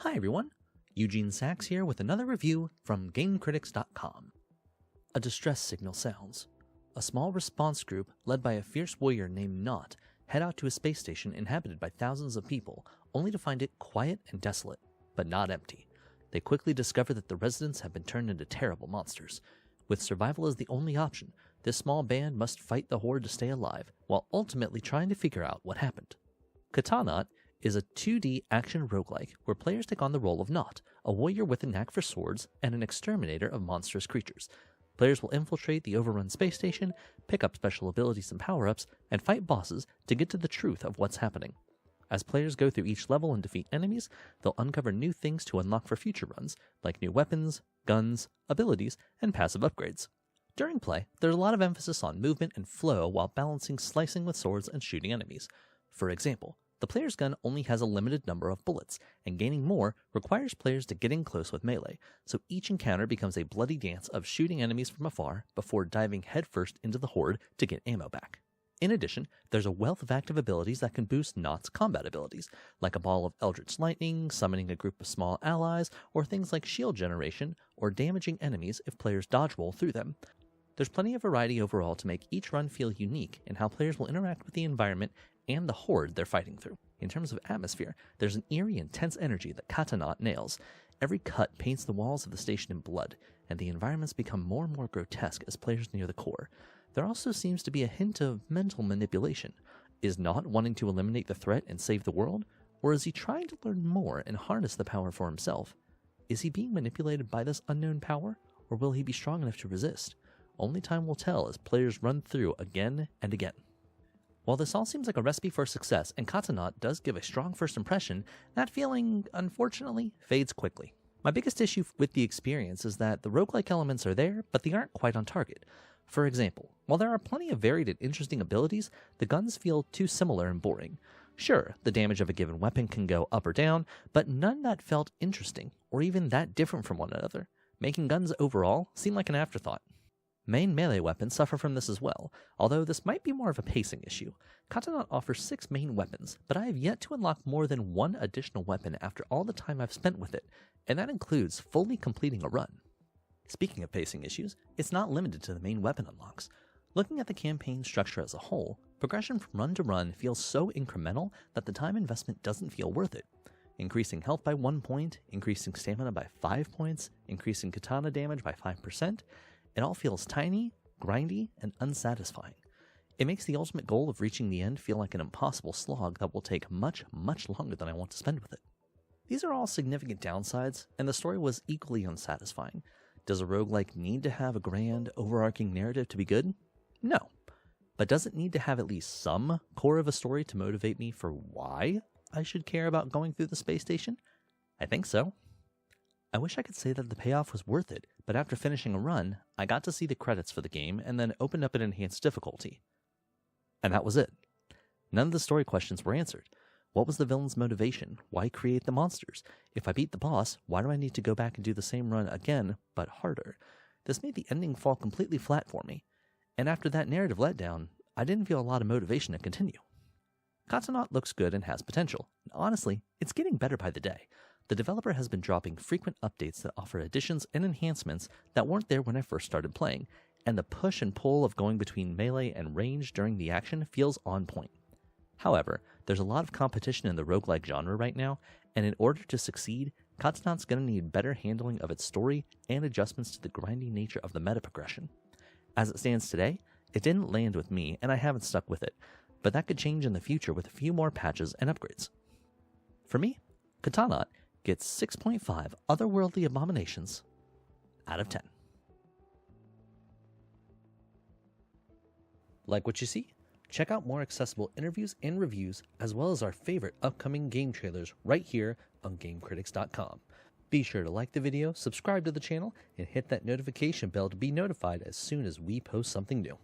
Hi everyone, Eugene Sachs here with another review from GameCritics.com. A distress signal sounds. A small response group led by a fierce warrior named Not head out to a space station inhabited by thousands of people, only to find it quiet and desolate, but not empty. They quickly discover that the residents have been turned into terrible monsters. With survival as the only option, this small band must fight the horde to stay alive, while ultimately trying to figure out what happened. Katanaut is a 2D action roguelike where players take on the role of Not, a warrior with a knack for swords and an exterminator of monstrous creatures. Players will infiltrate the overrun space station, pick up special abilities and power-ups, and fight bosses to get to the truth of what's happening. As players go through each level and defeat enemies, they'll uncover new things to unlock for future runs, like new weapons, guns, abilities, and passive upgrades. During play, there's a lot of emphasis on movement and flow while balancing slicing with swords and shooting enemies. For example, the player's gun only has a limited number of bullets, and gaining more requires players to get in close with melee, so each encounter becomes a bloody dance of shooting enemies from afar before diving headfirst into the horde to get ammo back. In addition, there's a wealth of active abilities that can boost Not's combat abilities, like a ball of eldritch lightning, summoning a group of small allies, or things like shield generation, or damaging enemies if players dodge roll through them. There's plenty of variety overall to make each run feel unique in how players will interact with the environment and the horde they're fighting through. In terms of atmosphere, there's an eerie and tense energy that Katanaut nails. Every cut paints the walls of the station in blood, and the environments become more and more grotesque as players near the core. There also seems to be a hint of mental manipulation. Is Not wanting to eliminate the threat and save the world, or is he trying to learn more and harness the power for himself? Is he being manipulated by this unknown power, or will he be strong enough to resist? Only time will tell as players run through again and again. While this all seems like a recipe for success, and Katanaut does give a strong first impression, that feeling, unfortunately, fades quickly. My biggest issue with the experience is that the roguelike elements are there, but they aren't quite on target. For example, while there are plenty of varied and interesting abilities, the guns feel too similar and boring. Sure, the damage of a given weapon can go up or down, but none that felt interesting, or even that different from one another, making guns overall seem like an afterthought. Main melee weapons suffer from this as well, although this might be more of a pacing issue. Katanaut offers 6 main weapons, but I have yet to unlock more than 1 additional weapon after all the time I've spent with it, and that includes fully completing a run. Speaking of pacing issues, it's not limited to the main weapon unlocks. Looking at the campaign structure as a whole, progression from run to run feels so incremental that the time investment doesn't feel worth it. Increasing health by 1 point, increasing stamina by 5 points, increasing katana damage by 5%, it all feels tiny, grindy, and unsatisfying. It makes the ultimate goal of reaching the end feel like an impossible slog that will take much, much longer than I want to spend with it. These are all significant downsides, and the story was equally unsatisfying. Does a roguelike need to have a grand, overarching narrative to be good? No. But does it need to have at least some core of a story to motivate me for why I should care about going through the space station? I think so. I wish I could say that the payoff was worth it, but after finishing a run, I got to see the credits for the game and then opened up an enhanced difficulty. And that was it. None of the story questions were answered. What was the villain's motivation? Why create the monsters? If I beat the boss, why do I need to go back and do the same run again, but harder? This made the ending fall completely flat for me. And after that narrative letdown, I didn't feel a lot of motivation to continue. Katanaut looks good and has potential. And honestly, it's getting better by the day. The developer has been dropping frequent updates that offer additions and enhancements that weren't there when I first started playing, and the push and pull of going between melee and range during the action feels on point. However, there's a lot of competition in the roguelike genre right now, and in order to succeed, Katanaut's going to need better handling of its story and adjustments to the grinding nature of the meta progression. As it stands today, it didn't land with me, and I haven't stuck with it, but that could change in the future with a few more patches and upgrades. For me, Katanaut gets 6.5 otherworldly abominations out of 10. Like what you see? Check out more accessible interviews and reviews, as well as our favorite upcoming game trailers right here on GameCritics.com. Be sure to like the video, subscribe to the channel, and hit that notification bell to be notified as soon as we post something new.